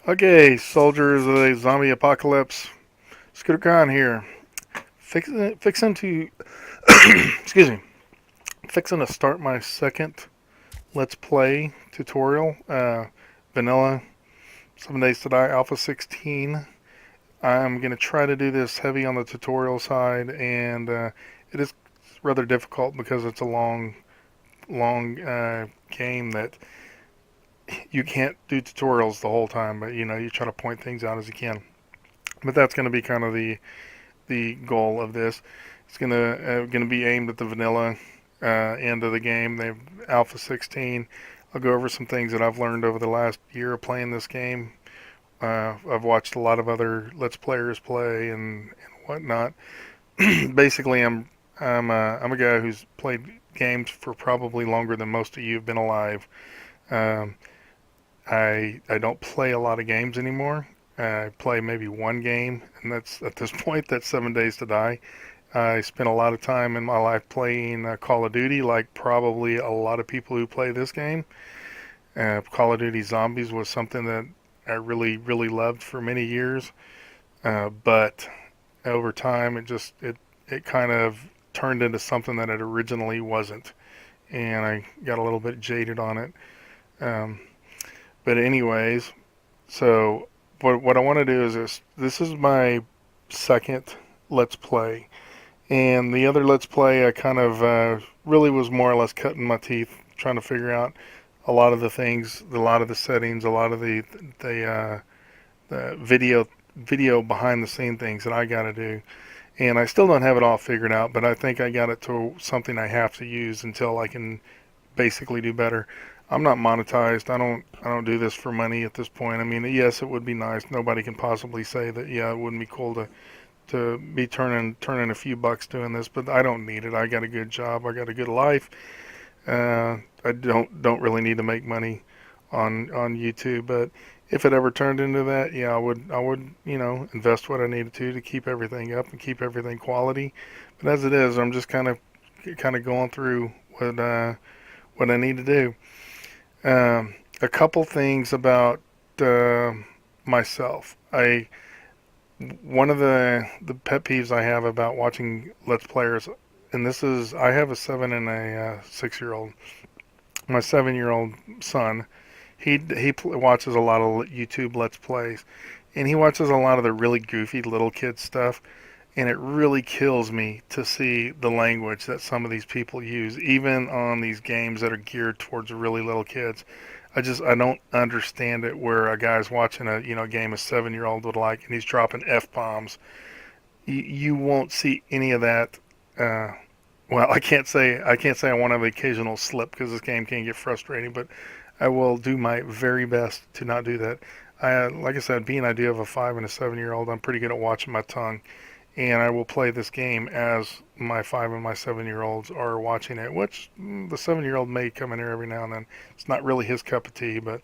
Okay, soldiers of the zombie apocalypse. Scooter Khan here. Fixing to, excuse me, fixing to start my second Let's Play tutorial. Vanilla, 7 Days to Die, Alpha 16. I'm going to try to do this heavy on the tutorial side, and it is rather difficult because it's a long game that you can't do tutorials the whole time, but you try to point things out as you can. But that's going to be kind of the goal of this. It's gonna be aimed at the vanilla end of the game. They've Alpha 16. I'll go over some things that I've learned over the last year of playing this game. I've watched a lot of other Let's Players play and whatnot. Basically, I'm a guy who's played games for probably longer than most of you have been alive. Um, I don't play a lot of games anymore. I play maybe one game, and that's at this point that's 7 Days to Die. I spent a lot of time in my life playing Call of Duty, like probably a lot of people who play this game. Call of Duty Zombies was something that I really loved for many years, but over time it kind of turned into something that it originally wasn't, and I got a little bit jaded on it. Um, but anyways, so what I want to do is this is my second Let's Play. And the other Let's Play, I kind of really was more or less cutting my teeth trying to figure out a lot of the things, a lot of the settings, a lot of the video behind the scene things that I got to do. And I still don't have it all figured out, but I think I got it to something I have to use until I can basically do better. I'm not monetized. I don't do this for money at this point. I mean, yes, it would be nice. Nobody can possibly say that. Yeah, it wouldn't be cool to be turning a few bucks doing this, but I don't need it. I got a good job. I got a good life. I don't really need to make money on YouTube, but if it ever turned into that, yeah, I would invest what I needed to keep everything up and keep everything quality. But as it is, I'm just kind of going through what I need to do. A couple things about uh, myself. I One of the pet peeves I have about watching Let's Players, and this is I have a 7 and a 6 year old. My 7 year old son, he watches a lot of YouTube Let's Plays, and he watches a lot of the really goofy little kid stuff. And it really kills me to see the language that some of these people use, even on these games that are geared towards really little kids. I don't understand it where a guy's watching a game a 7 year old would like and he's dropping F bombs. You won't see any of that. Uh, well, I can't say I want to have an occasional slip because this game can get frustrating, but I will do my very best to not do that. Like I said, being I do have a 5 and a 7 year old, I'm pretty good at watching my tongue, and I will play this game as my 5 and my 7 year olds are watching it. Which the 7 year old may come in here every now and then. It's not really his cup of tea, but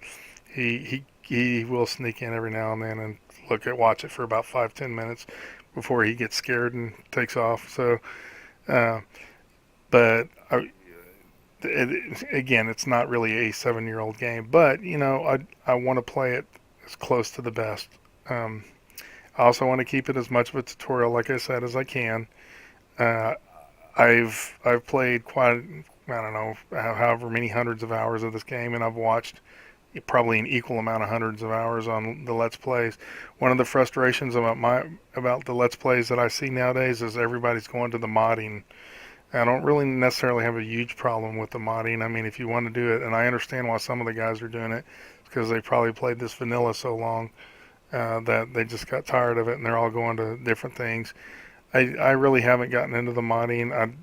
he will sneak in every now and then and watch it for about 5-10 minutes before he gets scared and takes off. So, uh, but again, it's not really a 7 year old game, but I want to play it as close to the best. Um, I also want to keep it as much of a tutorial, like I said, as I can. Uh, I've played quite, I don't know, however many hundreds of hours of this game, and I've watched probably an equal amount of hundreds of hours on the Let's Plays. One of the frustrations about the Let's Plays that I see nowadays is everybody's going to the modding. I don't really necessarily have a huge problem with the modding. I mean, if you want to do it, and I understand why some of the guys are doing it, because they probably played this vanilla so long that they just got tired of it and they're all going to different things. I really haven't gotten into the modding.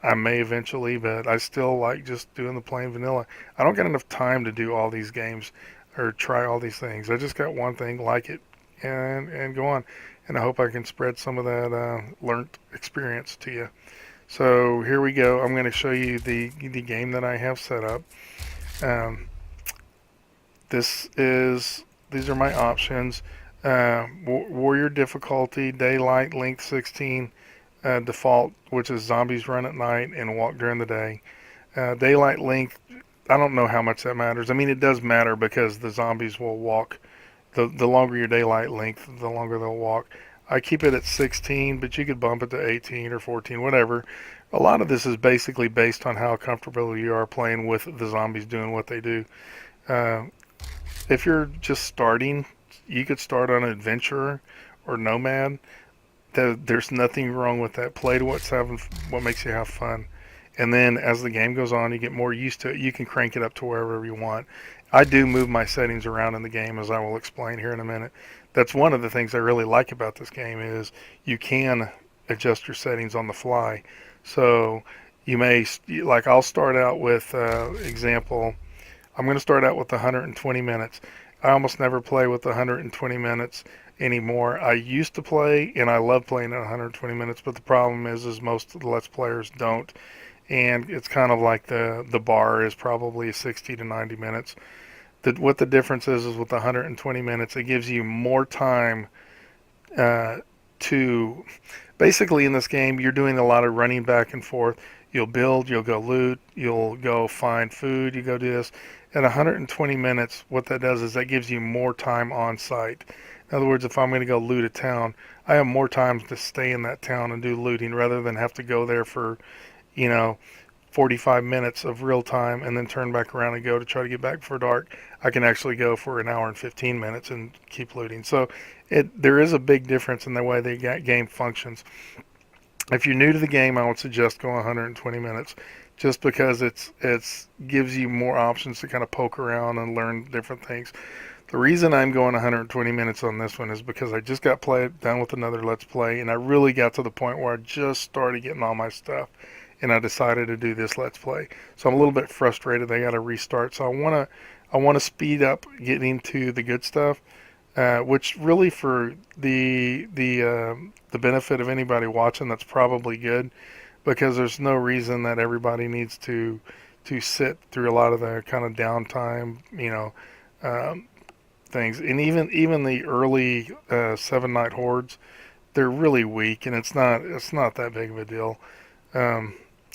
I may eventually, but I still like just doing the plain vanilla. I don't get enough time to do all these games or try all these things. I just got one thing, like it, and go on. And I hope I can spread some of that learned experience to you. So here we go. I'm going to show you the game that I have set up. Um, these are my options. Warrior difficulty, daylight, length 16, default, which is zombies run at night and walk during the day. Daylight length, I don't know how much that matters. I mean, it does matter because the zombies will walk the longer your daylight length, the longer they'll walk. I keep it at 16, but you could bump it to 18 or 14, whatever. A lot of this is basically based on how comfortable you are playing with the zombies doing what they do. Uh, if you're just starting, you could start on adventurer or nomad. There's nothing wrong with that. Play to what makes you have fun. And then as the game goes on, you get more used to it. You can crank it up to wherever you want. I do move my settings around in the game, as I will explain here in a minute. That's one of the things I really like about this game is you can adjust your settings on the fly. So you may, like I'll start out with, example, I'm going to start out with 120 minutes. I almost never play with 120 minutes anymore. I used to play, and I love playing at 120 minutes, but the problem is most of the Let's Players don't. And it's kind of like the bar is probably 60 to 90 minutes. What the difference is with 120 minutes, it gives you more time uh, to basically in this game you're doing a lot of running back and forth. You'll build, you'll go loot, you'll go find food, you go do this. At 120 minutes, what that does is that gives you more time on site. In other words, if I'm going to go loot a town, I have more time to stay in that town and do looting rather than have to go there for, you know, 45 minutes of real time and then turn back around and go to try to get back before dark. I can actually go for an hour and 15 minutes and keep looting. So there is a big difference in the way the game functions. If you're new to the game, I would suggest going 120 minutes just because it's gives you more options to kind of poke around and learn different things. The reason I'm going 120 minutes on this one is because I just got done with another Let's Play, and I really got to the point where I just started getting all my stuff, and I decided to do this Let's Play. So I'm a little bit frustrated. I got to restart. So I want to speed up getting to the good stuff, which really for the benefit of anybody watching, that's probably good because there's no reason that everybody needs to sit through a lot of the kind of downtime, um, things. And even the early 7 Night Hordes, they're really weak, and it's not that big of a deal. Um,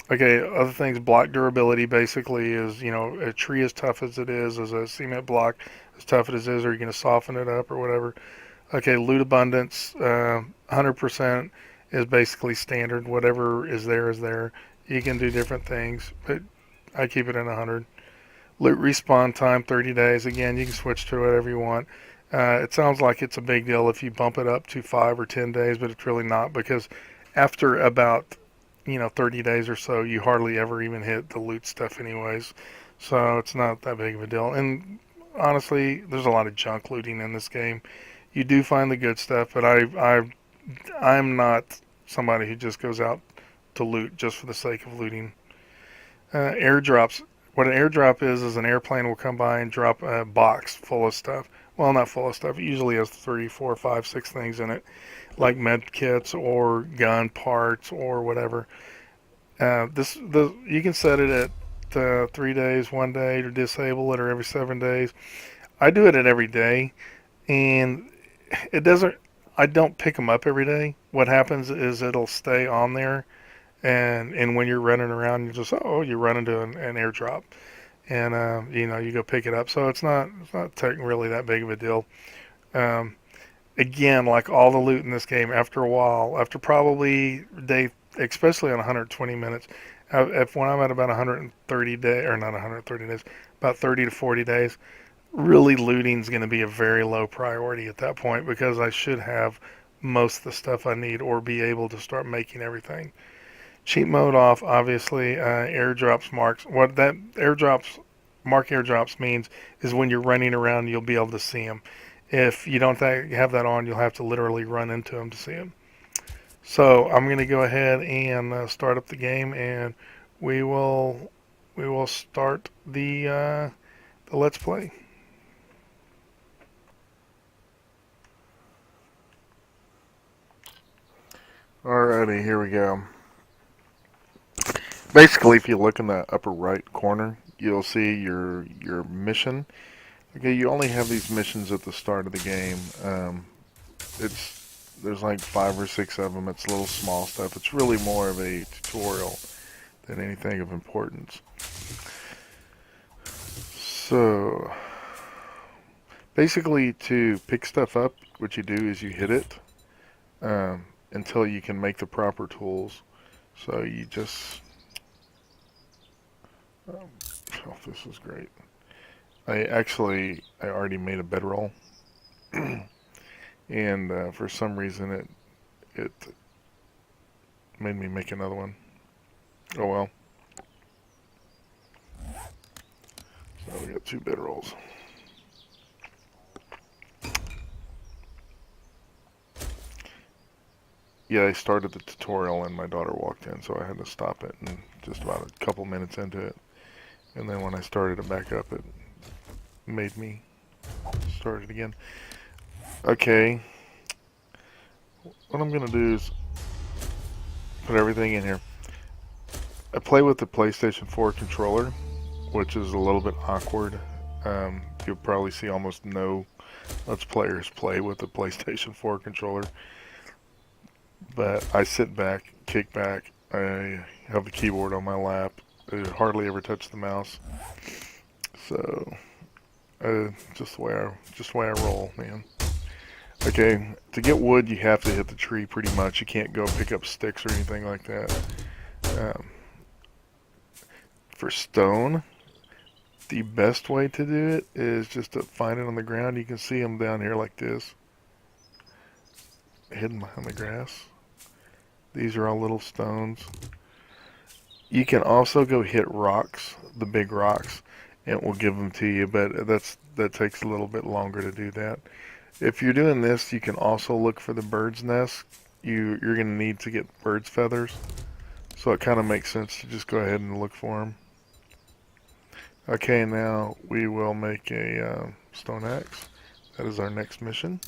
okay, other things, block durability basically is, a tree as tough as it is a cement block as tough as it is, are you going to soften it up or whatever? Okay, loot abundance, 100% is basically standard. Whatever is there is there. You can do different things, but I keep it at 100. Loot respawn time, 30 days. Again, you can switch to whatever you want. It sounds like it's a big deal if you bump it up to 5 or 10 days, but it's really not because after about 30 days or so, you hardly ever even hit the loot stuff anyways. So it's not that big of a deal. And honestly, there's a lot of junk looting in this game. You do find the good stuff, but I'm not somebody who just goes out to loot just for the sake of looting. Airdrops. What an airdrop is an airplane will come by and drop a box full of stuff. Well, not full of stuff. It usually has 3, 4, 5, 6 things in it, like med kits or gun parts or whatever. You can set it at 3 days, 1 day, to disable it, or every 7 days. I do it at every day, and it doesn't. I don't pick them up every day. What happens is it'll stay on there, and when you're running around, you run into an airdrop, and you go pick it up. So it's not really that big of a deal. Um, Again, like all the loot in this game, after a while, after probably day, especially on 120 minutes, if when I'm at about 130 days, or not 130 days, about 30 to 40 days, really looting is going to be a very low priority at that point because I should have most of the stuff I need or be able to start making everything. Cheat mode off, obviously. Airdrops marks. What that airdrops means is when you're running around, you'll be able to see them. If you don't have that on, you'll have to literally run into them to see them. So I'm going to go ahead and start up the game, and we will start the Let's Play. Alrighty, here we go. Basically, if you look in the upper right corner, you'll see your mission. Okay, you only have these missions at the start of the game. There's like 5 or 6 of them. It's little small stuff. It's really more of a tutorial than anything of importance. So Basically, to pick stuff up, what you do is you hit it until you can make the proper tools. So you just, oh, this is great. I already made a bedroll, and for some reason it made me make another one. Oh well. So we got 2 bedrolls. Yeah, I started the tutorial and my daughter walked in, so I had to stop it, and just about a couple minutes into it. And then when I started it back up, it made me start it again. Okay, what I'm gonna do is put everything in here. I play with the PlayStation 4 controller, which is a little bit awkward. You'll probably see almost no Let's Players play with the PlayStation 4 controller. But I sit back, kick back, I have the keyboard on my lap. I hardly ever touch the mouse. So, just the way I roll, man. Okay, to get wood, you have to hit the tree pretty much. You can't go pick up sticks or anything like that. Um, for stone, the best way to do it is just to find it on the ground. You can see them down here like this, hidden behind the grass. These are all little stones. You can also go hit rocks, the big rocks, and it will give them to you, but that takes a little bit longer to do that. If you're doing this, you can also look for the bird's nest. You're going to need to get bird's feathers, so it kind of makes sense to just go ahead and look for them. Okay, now we will make a stone axe. That is our next mission.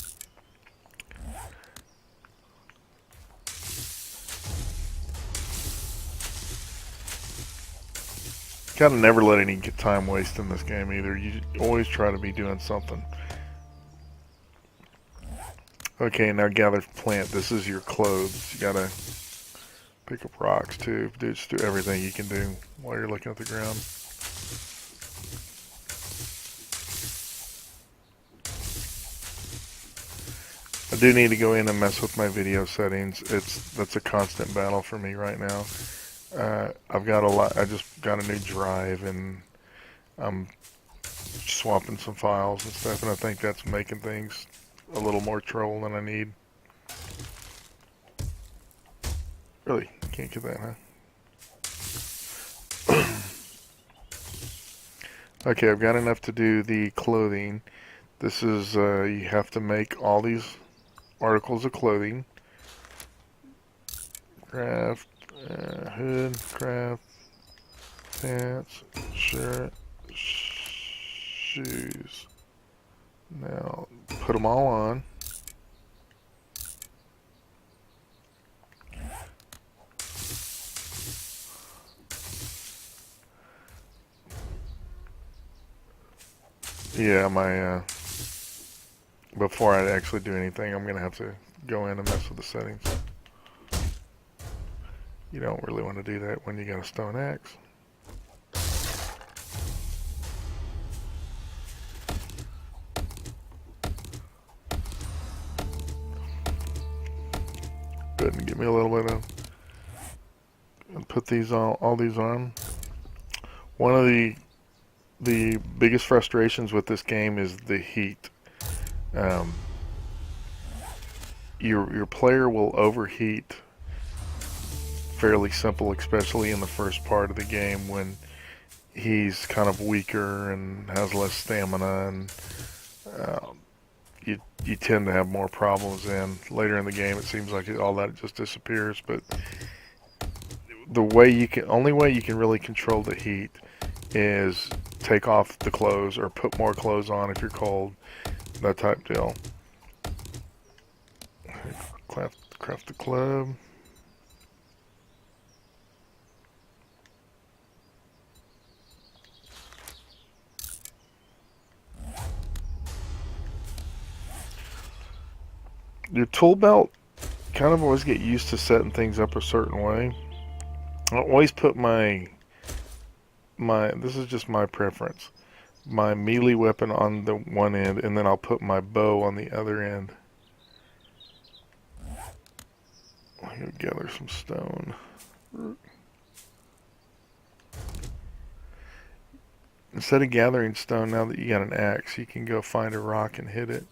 Gotta never let any time waste in this game either. You always try to be doing something. Okay, now gather plant. This is your clothes. You gotta pick up rocks too. Just do everything you can do while you're looking at the ground. I do need to go in and mess with my video settings. That's a constant battle for me right now. I've got a lot. I just got a new drive and I'm swapping some files and stuff, and I think that's making things a little more trouble than I need. Really, can't get that, huh? Okay, I've got enough to do the clothing. This is, you have to make all these articles of clothing. Craft, hood, craft, pants, shirt, shoes. Now, put them all on. Yeah, before I actually do anything, I'm going to have to go in and mess with the settings. You don't really want to do that when you got a stone axe. Go ahead and give me a little bit of, and put these all these on. One of the biggest frustrations with this game is the heat. Your player will overheat fairly simple, especially in the first part of the game when he's kind of weaker and has less stamina, and you tend to have more problems. And later in the game, it seems like all that just disappears. But only way you can really control the heat is take off the clothes or put more clothes on if you're cold, that type deal. Craft the club. Your tool belt, kind of always get used to setting things up a certain way. I always put this is just my preference. my melee weapon on the one end, and then I'll put my bow on the other end. I'm gonna gather some stone. Instead of gathering stone, now that you got an axe, you can go find a rock and hit it.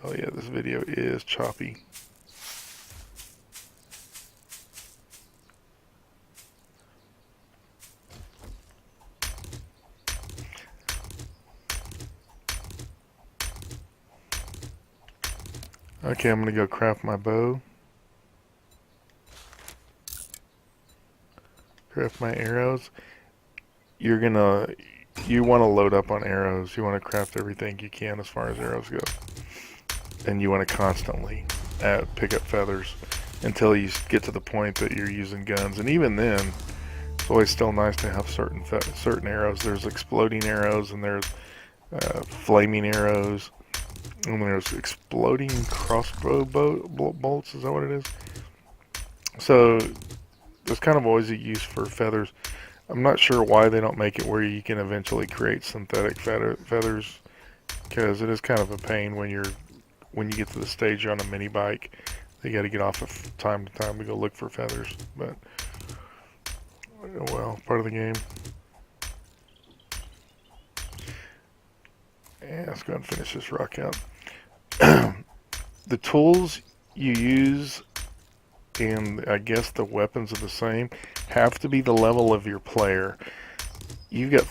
Oh yeah, this video is choppy. Okay, I'm gonna go craft my bow. Craft my arrows. You want to load up on arrows. You want to craft everything you can as far as arrows go. And you want to constantly pick up feathers until you get to the point that you're using guns. And even then, it's always still nice to have certain arrows. There's exploding arrows, and there's flaming arrows, and there's exploding crossbow bolts. Is that what it is? So there's kind of always a use for feathers. I'm not sure why they don't make it where you can eventually create synthetic feathers, because it is kind of a pain when you get to the stage you're on a mini bike. You got to get off of time to time to go look for feathers. But well, part of the game. Yeah, let's go ahead and finish this rock out. The tools you use, and I guess the weapons are the same, have to be the level of your player. You've got,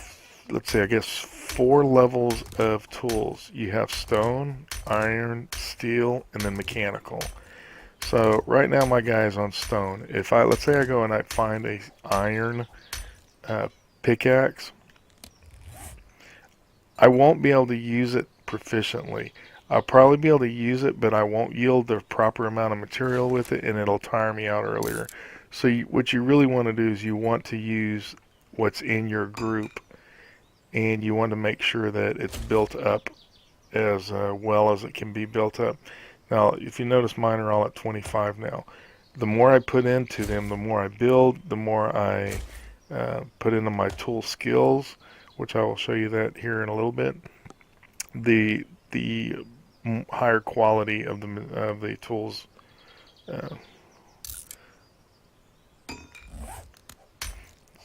let's say, I guess 4 levels of tools. You have stone, iron, steel, and then mechanical. So right now my guy is on stone. If let's say I go and I find a iron pickaxe, I won't be able to use it proficiently. I'll probably be able to use it, but I won't yield the proper amount of material with it, and it'll tire me out earlier. So what you really want to do is you want to use what's in your group, and you want to make sure that it's built up as well as it can be built up. Now, if you notice, mine are all at 25 now. The more I put into them, the more I build, the more I put into my tool skills, which I will show you that here in a little bit. The higher quality of the tools.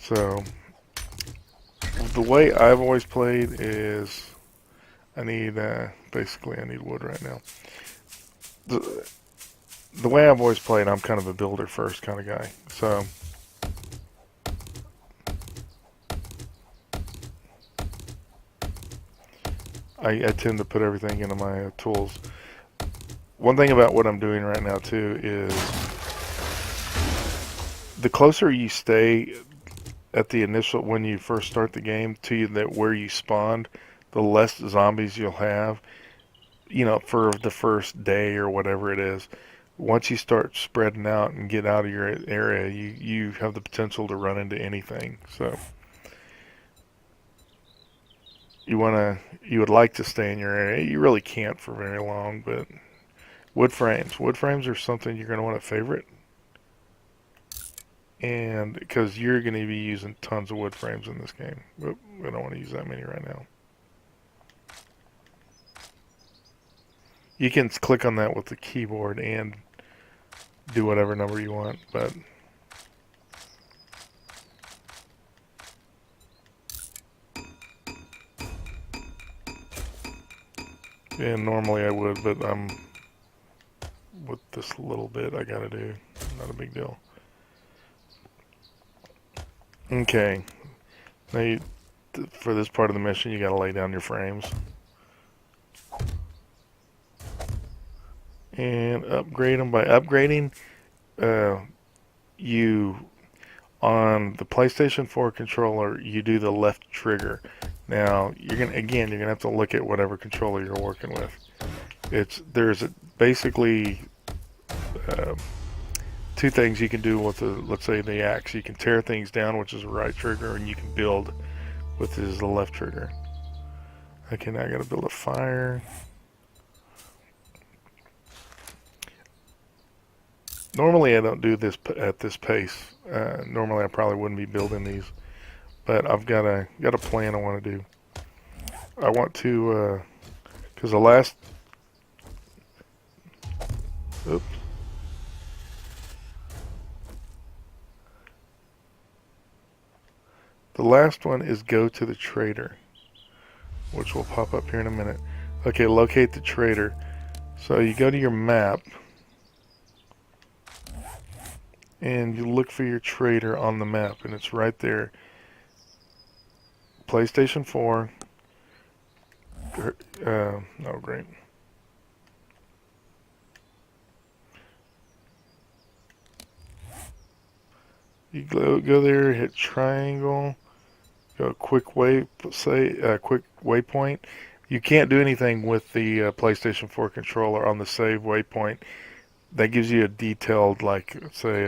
So the way I've always played is I need basically I need wood right now. The way I've always played, I'm kind of a builder first kind of guy. So I tend to put everything into my tools. One thing about what I'm doing right now too is the closer you stay at the initial, when you first start the game, to where you spawned, the less zombies you'll have, for the first day or whatever it is. Once you start spreading out and get out of your area, you have the potential to run into anything. So you would like to stay in your area. You really can't for very long, but wood frames are something you're going to want to favorite, and because you're going to be using tons of wood frames in this game, but I don't want to use that many right now. You can click on that with the keyboard and do whatever number you want, but and normally I would, but with this little bit I gotta do, not a big deal. Okay, now for this part of the mission you gotta lay down your frames and upgrade them. By upgrading, you on the PlayStation 4 controller, you do the left trigger. Now you're gonna have to look at whatever controller you're working with. There's basically 2 things you can do with let's say the axe. You can tear things down, which is the right trigger, and you can build, which is the left trigger. Okay, now I gotta build a fire. Normally I don't do this at this pace. Normally I probably wouldn't be building these, but I've got a plan I want to do. I want to, because the last, oops, the last one is go to the trader, which will pop up here in a minute. Okay, locate the trader. So you go to your map and you look for your trader on the map, and it's right there. PlayStation 4. Oh, great. You go there, hit triangle, go quick waypoint. You can't do anything with the PlayStation 4 controller on the save waypoint. That gives you a detailed, like, say,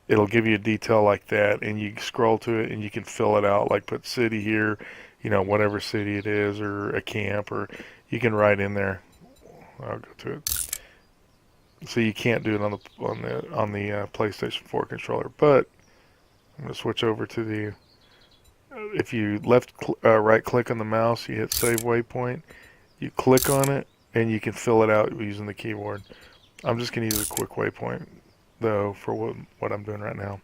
it'll give you a detail like that, and you scroll to it and you can fill it out, like put city here, whatever city it is, or a camp, or you can write in there. I'll go to it. So you can't do it on the PlayStation 4 controller, but I'm gonna switch over to the. If you right click on the mouse, you hit save waypoint. You click on it, and you can fill it out using the keyboard. I'm just gonna use a quick waypoint though for what I'm doing right now.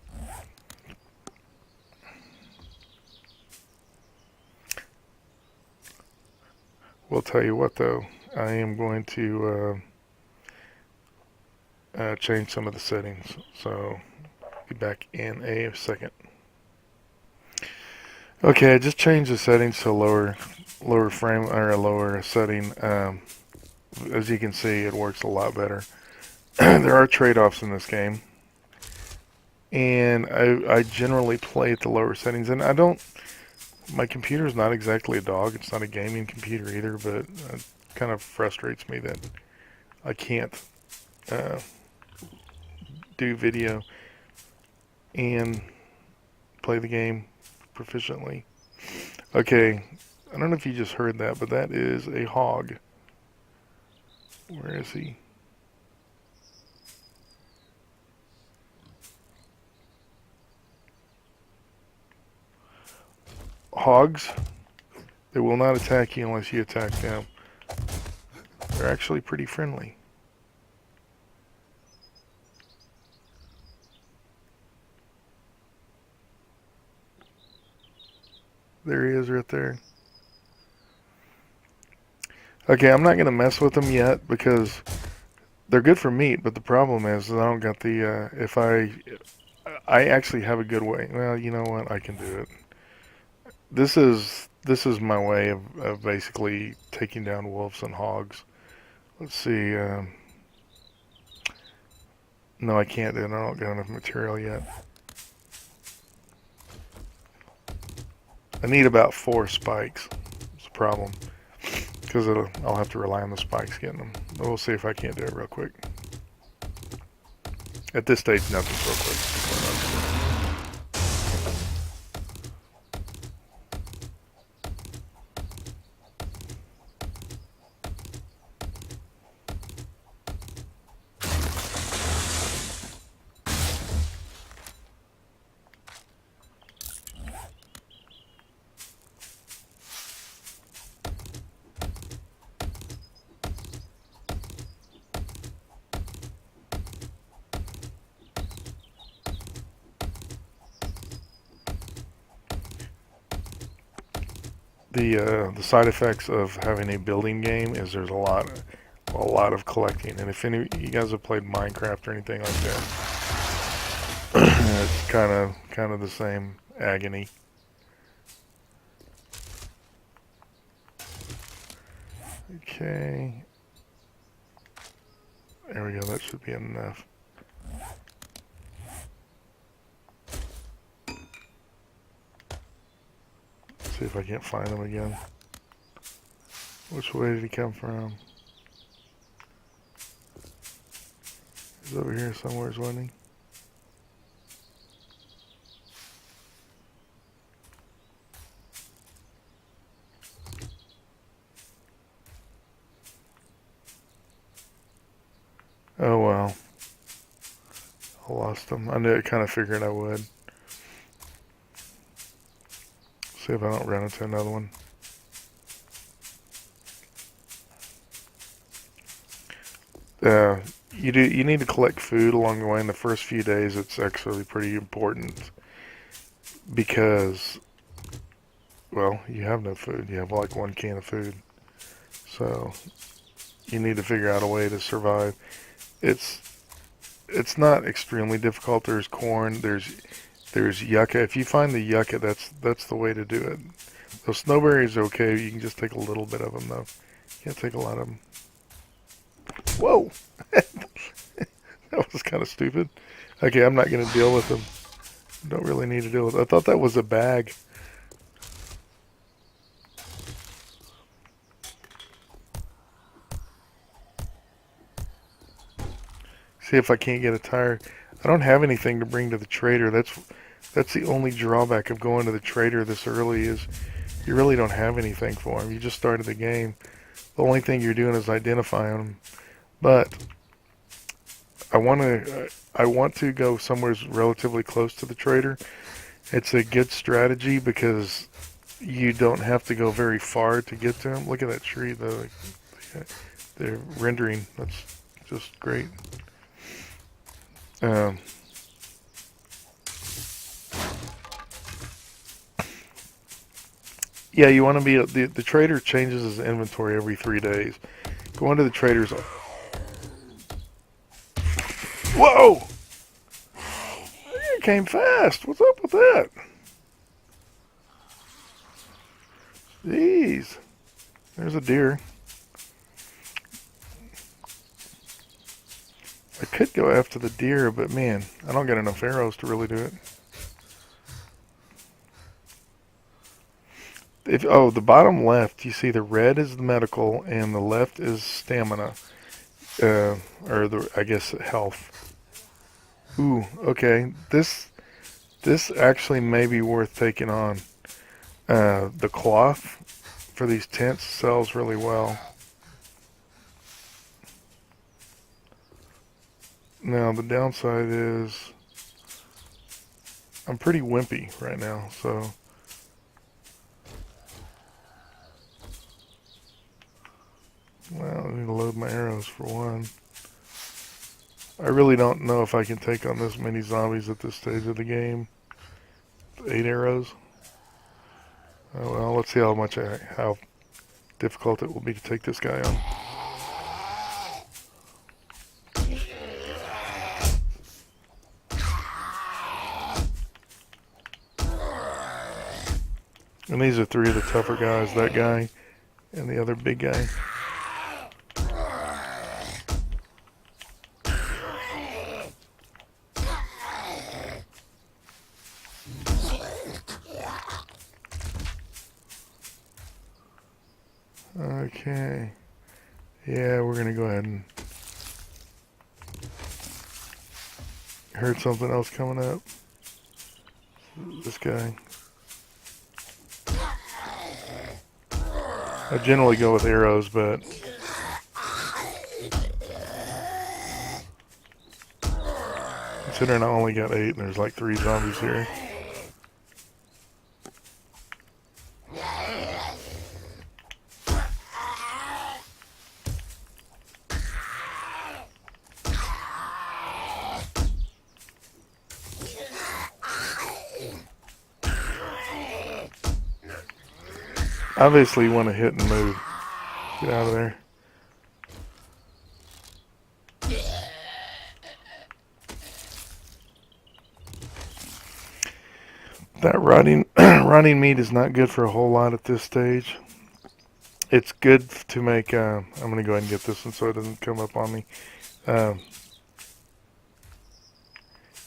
We'll tell you what though, I am going to change some of the settings. So be back in a second. Okay, I just changed the settings to lower frame or a lower setting. As you can see, it works a lot better. There are trade-offs in this game, and I generally play at the lower settings, and I don't. My computer is not exactly a dog. It's not a gaming computer either, but it kind of frustrates me that I can't uh, do video and play the game proficiently. Okay, I don't know if you just heard that, but that is a hog. Where is he? Hogs, they will not attack you unless you attack them. They're actually pretty friendly. There he is right there. Okay, I'm not going to mess with them yet because they're good for meat, but the problem is I don't got the, if I actually have a good way. Well, you know what? I can do it. This is my way of basically taking down wolves and hogs. Let's see. No, I can't do it. I don't got enough material yet. I need about 4 spikes. It's a problem because I'll have to rely on the spikes getting them. But we'll see if I can't do it real quick. At this stage, nothing's real quick. The side effects of having a building game is there's a lot of collecting, and if any of you guys have played Minecraft or anything like that, it's kind of the same agony. Okay, there we go. That should be enough. See if I can't find him again. Which way did he come from? He's over here somewhere, wasn't he? Oh well. I lost him. I knew it, kind of figured I would. See if I don't run into another one. You need to collect food along the way. In the first few days, it's actually pretty important because, well, you have no food. You have like 1 can of food, so you need to figure out a way to survive. It's it's not extremely difficult. There's corn. There's yucca. If you find the yucca, that's the way to do it. Those snowberries are okay. You can just take a little bit of them though. You can't take a lot of them. Whoa! That was kind of stupid. Okay, I'm not going to deal with them. Don't really need to deal with it. I thought that was a bag. See if I can't get a tire. I don't have anything to bring to the trader. That's the only drawback of going to the trader this early is you really don't have anything for him. You just started the game. The only thing you're doing is identifying them. But I want to go somewhere relatively close to the trader. It's a good strategy because you don't have to go very far to get to him. Look at that tree though. The rendering, that's just great. Yeah, you want to be the trader changes his inventory every 3 days. Go into the trader's. Whoa! You came fast. What's up with that? Jeez. There's a deer. I could go after the deer, but man, I don't got enough arrows to really do it. The bottom left, you see the red is the medical and the left is stamina, I guess health. Ooh, okay. This actually may be worth taking on. The cloth for these tents sells really well. Now the downside is I'm pretty wimpy right now, so. Well, I need to load my arrows for one. I really don't know if I can take on this many zombies at this stage of the game. 8 arrows. Oh, well, let's see how difficult it will be to take this guy on. And these are 3 of the tougher guys. That guy and the other big guy. Okay. Yeah, we're going to go ahead and... Heard something else coming up. This guy. I generally go with arrows, but... Considering I only got 8 and there's like 3 zombies here. Obviously you want to hit and move. Get out of there. That rotting meat is not good for a whole lot at this stage. It's good to make, I'm going to go ahead and get this one so it doesn't come up on me.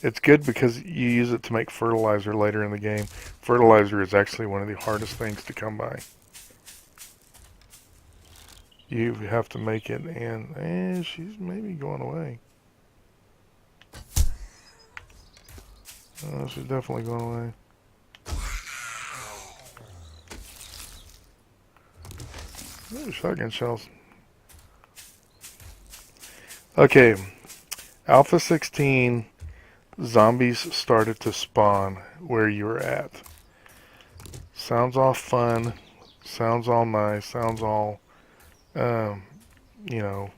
It's good because you use it to make fertilizer later in the game. Fertilizer is actually one of the hardest things to come by. You have to make it, and she's maybe going away. She's definitely going away. Ooh, shotgun shells. Okay, Alpha 16, zombies started to spawn where you were at. Sounds all fun. Sounds all nice. Sounds all, um, you know,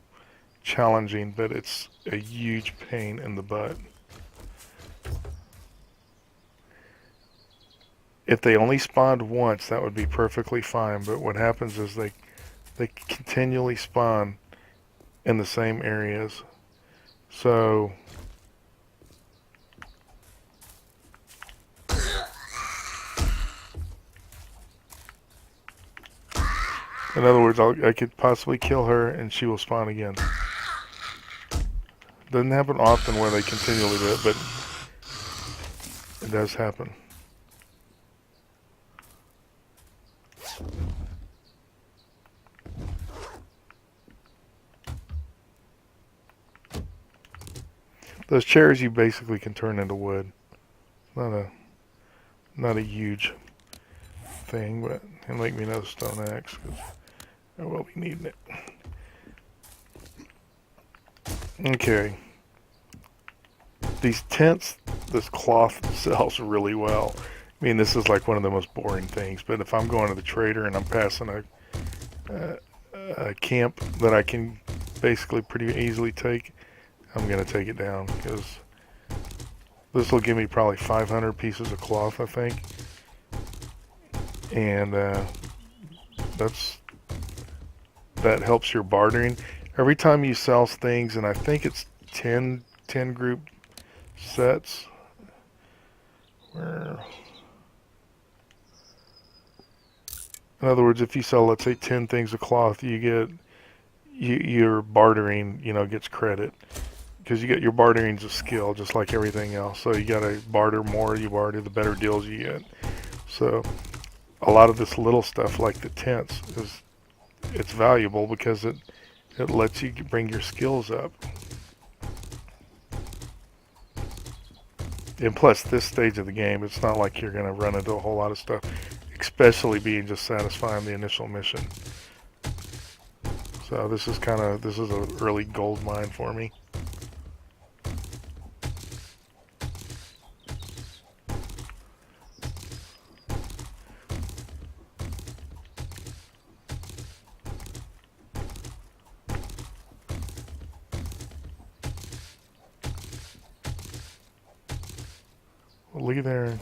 challenging, but it's a huge pain in the butt. If they only spawned once, that would be perfectly fine, but what happens is they continually spawn in the same areas. So in other words, I could possibly kill her and she will spawn again. Doesn't happen often where they continually do it, but it does happen. Those chairs you basically can turn into wood. Not a huge thing, but it'll make me another stone axe because I will be needing it. Okay. These tents, this cloth sells really well. I mean, this is like one of the most boring things, but if I'm going to the trader and I'm passing a camp that I can basically pretty easily take, I'm going to take it down because this will give me probably 500 pieces of cloth, I think. And that helps your bartering. Every time you sell things, and I think it's 10 group sets. In other words, if you sell, let's say, 10 things of cloth, you get your bartering, gets credit because you get your bartering's a skill, just like everything else. So you got to barter more. You barter, the better deals you get. So a lot of this little stuff, like the tents, it's valuable because it lets you bring your skills up. And plus, this stage of the game, it's not like you're going to run into a whole lot of stuff, especially being just satisfying the initial mission. So this is an early gold mine for me. Well, looky there.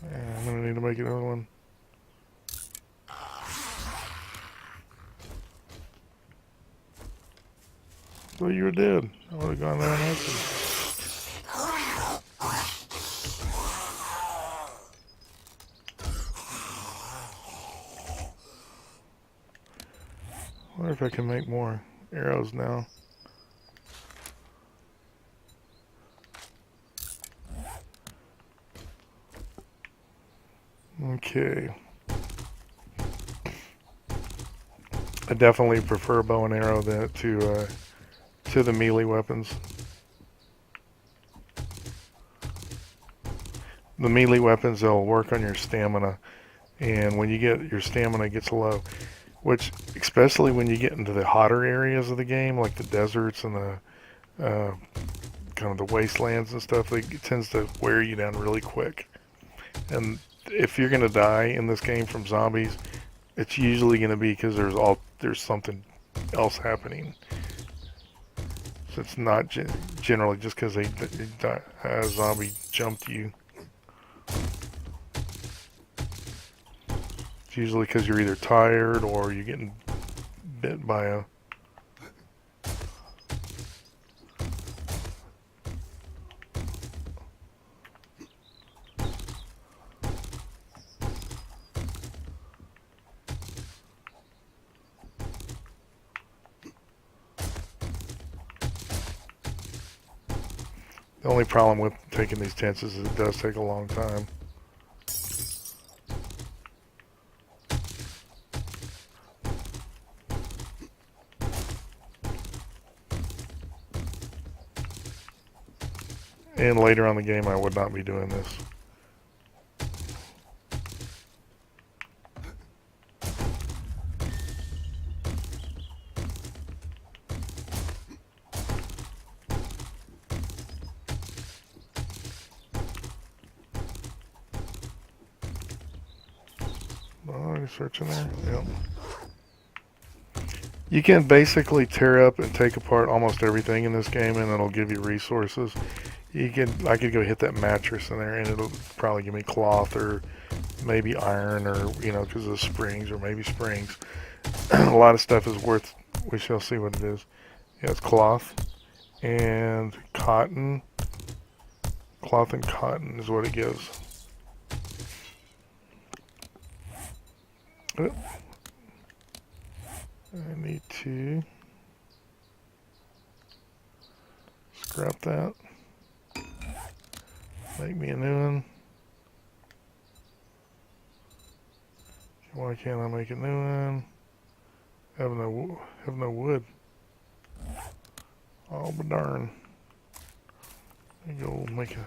Yeah, I'm going to need to make another one. So you were dead. I would have gone there and answered. I wonder if I can make more arrows now. Okay. I definitely prefer bow and arrow to the melee weapons. The melee weapons, they'll work on your stamina, and when your stamina gets low, which especially when you get into the hotter areas of the game, like the deserts and the kind of the wastelands and stuff, it tends to wear you down really quick. And if you're gonna die in this game from zombies, it's usually gonna be because there's something else happening. So it's not generally just because a zombie jumped you. It's usually because you're either tired or you're getting bit by a... The only problem with taking these chances is it does take a long time. And later on in the game, I would not be doing this. are you searching there? Yep. You can basically tear up and take apart almost everything in this game, and it'll give you resources. I could go hit that mattress in there, and it'll probably give me cloth or maybe iron, or because of springs, or maybe springs. A lot of stuff is worth. We shall see what it is. Yeah, it's cloth and cotton. Cloth and cotton is what it gives. Oh, I need to scrap that. Make me a new one. Why can't I make a new one? Have no wood. Oh, but darn. There you go, make a...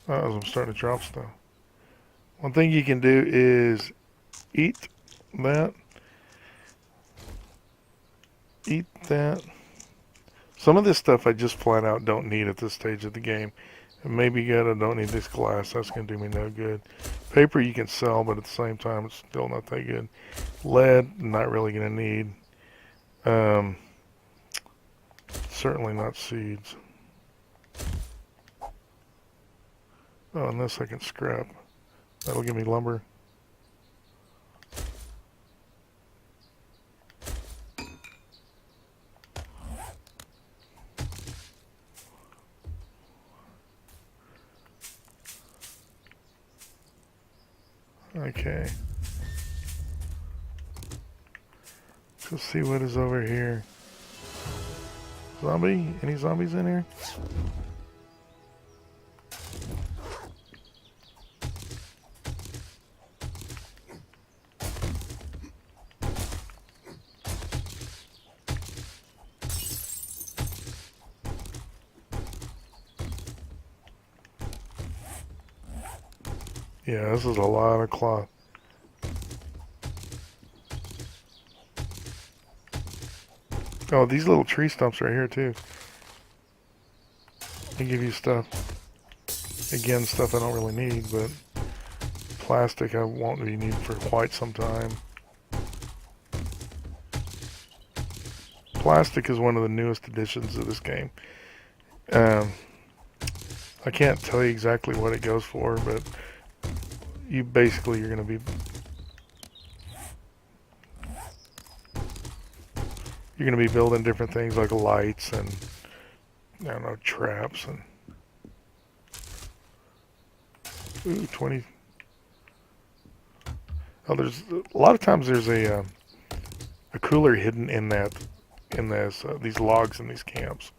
I'm starting to drop stuff. One thing you can do is eat that. Eat that. Some of this stuff I just flat out don't need at this stage of the game. And maybe good, I don't need this glass. That's going to do me no good. Paper you can sell, but at the same time, it's still not that good. Lead, not really going to need. Certainly not seeds. Oh, and this I can scrap. That'll give me lumber. Okay. Let's see what is over here. Zombie? Any zombies in here? Yeah, this is a lot of cloth. Oh, these little tree stumps right here too. They give you stuff. Again, stuff I don't really need, but plastic I won't really need for quite some time. Plastic is one of the newest additions to this game. I can't tell you exactly what it goes for, but you're going to be building different things like lights and I don't know, traps and 20. Oh, there's a lot of times there's a cooler hidden in these logs in these camps.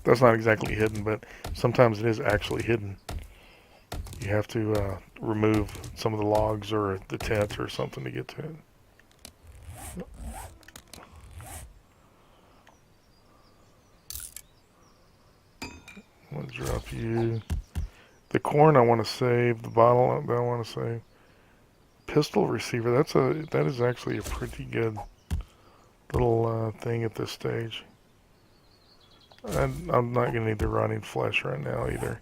That's not exactly hidden, but sometimes it is actually hidden. You have to remove some of the logs or the tent or something to get to it. I'm gonna drop you. The corn I want to save. The bottle I want to save. Pistol receiver. That is actually a pretty good little thing at this stage. I'm not gonna need the rotting flesh right now either.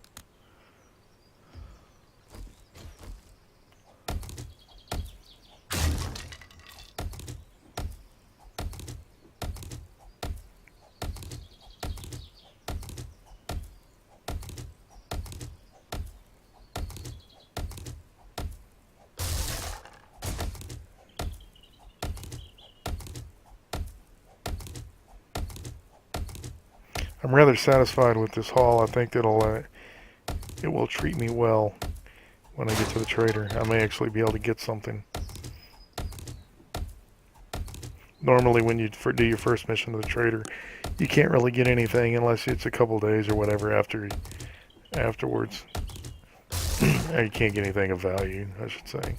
I'm rather satisfied with this haul. I think it will treat me well when I get to the trader. I may actually be able to get something. Normally when you do your first mission to the trader, you can't really get anything unless it's a couple days or whatever afterwards. You can't get anything of value, I should say.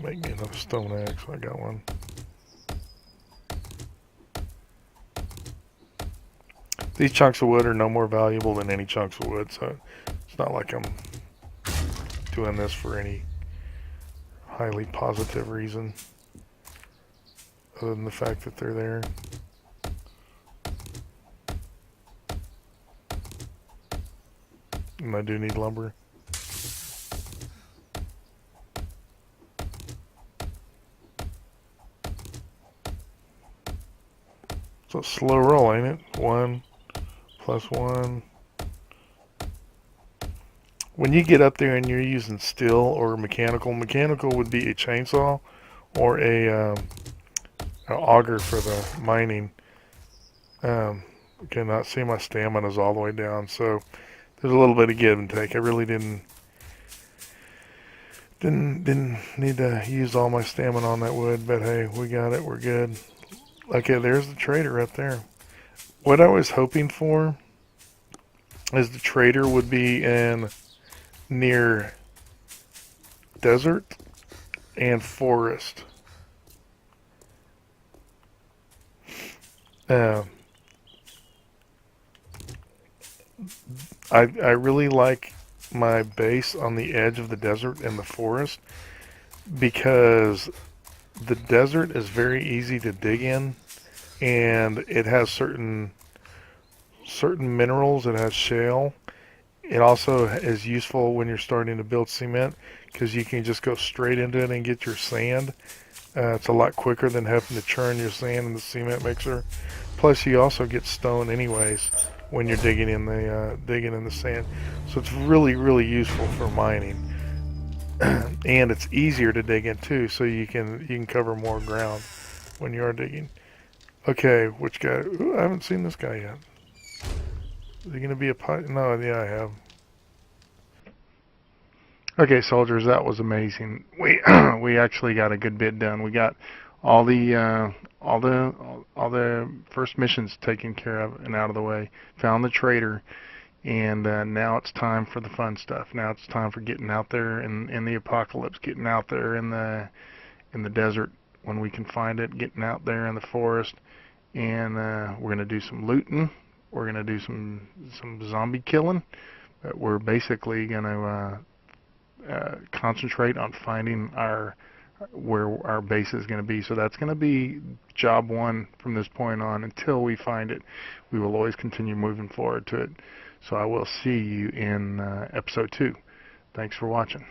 Make me another stone axe. I got one. These chunks of wood are no more valuable than any chunks of wood, so it's not like I'm doing this for any highly positive reason other than the fact that they're there. And I do need lumber. So it's slow roll, ain't it? 1 plus 1. When you get up there and you're using steel or mechanical would be a chainsaw or a auger for the mining. Cannot see my stamina's all the way down, so there's a little bit of give and take. I really didn't need to use all my stamina on that wood, but hey, we got it. We're good. Okay, there's the trader right there. What I was hoping for is the trader would be in near desert and forest. I really like my base on the edge of the desert and the forest because the desert is very easy to dig in, and it has certain minerals. It has shale. It also is useful when you're starting to build cement because you can just go straight into it and get your sand. It's a lot quicker than having to churn your sand in the cement mixer. Plus, you also get stone anyways when you're digging in the sand. So it's really, really useful for mining, and it's easier to dig in too. So you can cover more ground when you are digging. Okay, which guy? Ooh, I haven't seen this guy yet. Is he gonna be a pilot? No, yeah, I have. Okay, soldiers, that was amazing. We we actually got a good bit done. We got all the first missions taken care of and out of the way. Found the trader, and now it's time for the fun stuff. Now it's time for getting out there in the apocalypse, getting out there in the desert when we can find it, getting out there in the forest, and we're gonna do some looting. We're gonna do some zombie killing, but we're basically gonna concentrate on finding where our base is going to be. So that's going to be job one from this point on. Until we find it, we will always continue moving forward to it. So I will see you in episode 2. Thanks for watching.